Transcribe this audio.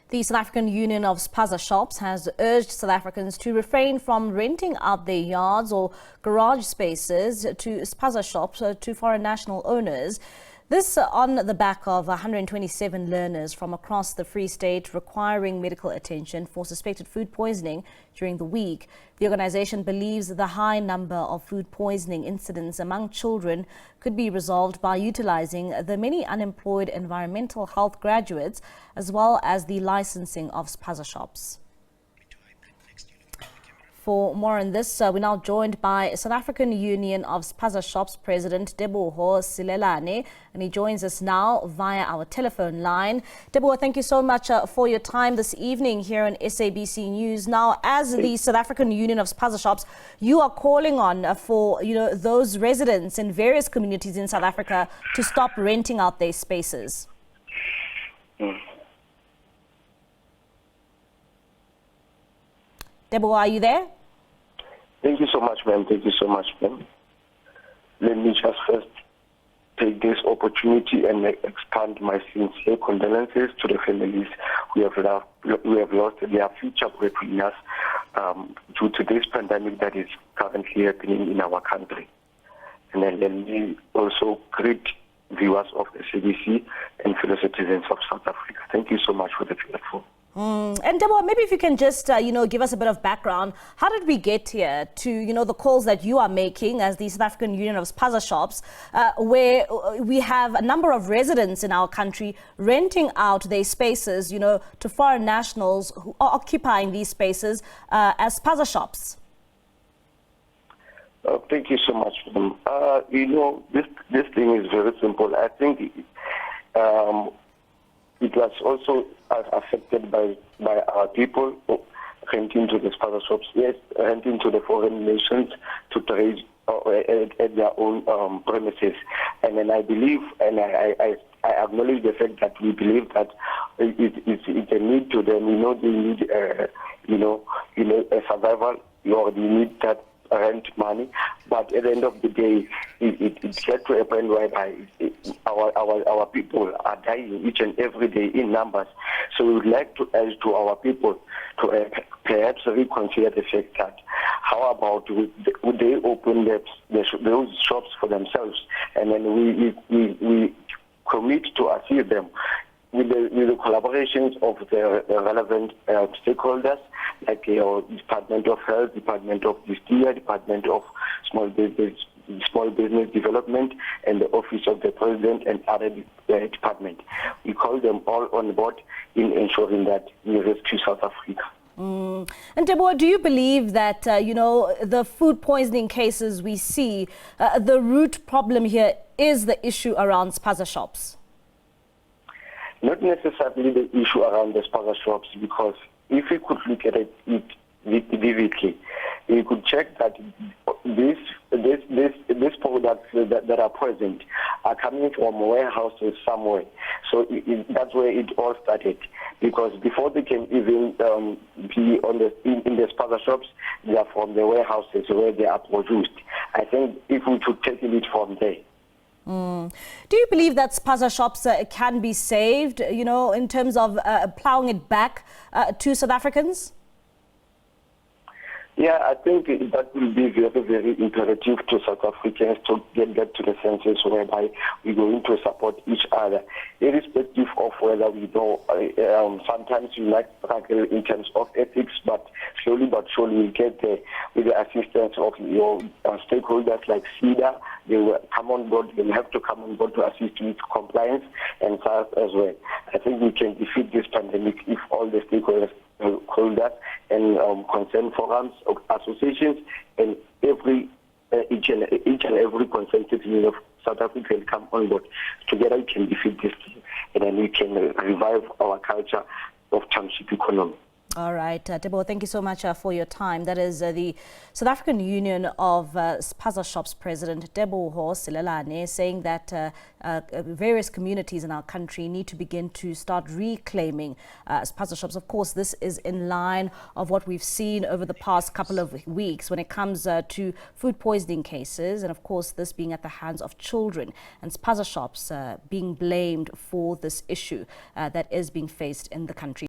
The South African Union of Spaza Shops has urged South Africans to refrain from renting out their yards or garage spaces to Spaza shops to foreign national owners. This on the back of 127 learners from across the Free State requiring medical attention for suspected food poisoning during the week. The organization believes the high number of food poisoning incidents among children could be resolved by utilizing the many unemployed environmental health graduates as well as the licensing of Spaza shops. For more on this, we're now joined by South African Union of Spaza Shops President Teboho Selelane, and he joins us now via our telephone line. Teboho, thank you so much for your time this evening here on SABC News. Now, as the South African Union of Spaza Shops, you are calling on for those residents in various communities in South Africa to stop renting out their spaces. Teboho, are you there? Thank you so much, ma'am. Thank you so much, ma'am. Let me just first take this opportunity and expand my sincere condolences to the families who have lost their future breadwinners due to this pandemic that is currently happening in our country. And then let me also greet viewers of the SABC and fellow citizens of South Africa. Thank you so much for the platform. And Teboho, maybe if you can just, give us a bit of background. How did we get here to, the calls that you are making as the South African Union of Spaza Shops, where we have a number of residents in our country renting out their spaces, to foreign nationals who are occupying these spaces as Spaza shops? Thank you so much. This thing is very simple. I think it was also affected by our people renting to the Spaza shops, yes, renting to the foreign nations to trade at their own premises. And then I believe, and I acknowledge the fact that we believe that it's a need to them. They need, a survival, or they need that rent money, but at the end of the day, it gets to a point whereby our people are dying each and every day in numbers. So we would like to urge to our people to perhaps reconsider the fact that how about would they open those shops for themselves, and then we commit to assist them with the collaborations of the relevant stakeholders, like Department of Health, Department of Justice, Department of Small Business Development, and the Office of the President and other departments. We call them all on board in ensuring that we rescue South Africa. And Teboho, do you believe that, the food poisoning cases we see, the root problem here is the issue around Spaza shops? Not necessarily the issue around the Spaza shops, because if we could look at it vividly, we could check that these products that are present are coming from warehouses somewhere. So that's where it all started. Because before they can even be in the Spaza shops, they are from the warehouses where they are produced. I think if we could take it from there. Do you believe that Spaza shops can be saved, in terms of plowing it back to South Africans? Yeah, I think that will be very, very imperative to South Africans to get back to the senses whereby we're going to support each other, irrespective of whether we know. Sometimes we might struggle in terms of ethics, but slowly but surely we'll get there with the assistance of your stakeholders like SEDA. They will come on board. They will have to come on board to assist with compliance and SARS as well. I think we can defeat this pandemic if all the stakeholders and concerned forums, associations, and each and every concerned citizen of South Africa will come on board. Together we can defeat this thing, and then we can revive our culture of township economy. All right, Teboho, thank you so much for your time. That is the South African Union of Spaza Shops President Teboho Selelane saying that various communities in our country need to begin to start reclaiming Spaza shops. Of course, this is in line of what we've seen over the past couple of weeks when it comes to food poisoning cases, and of course this being at the hands of children, and Spaza shops being blamed for this issue that is being faced in the country.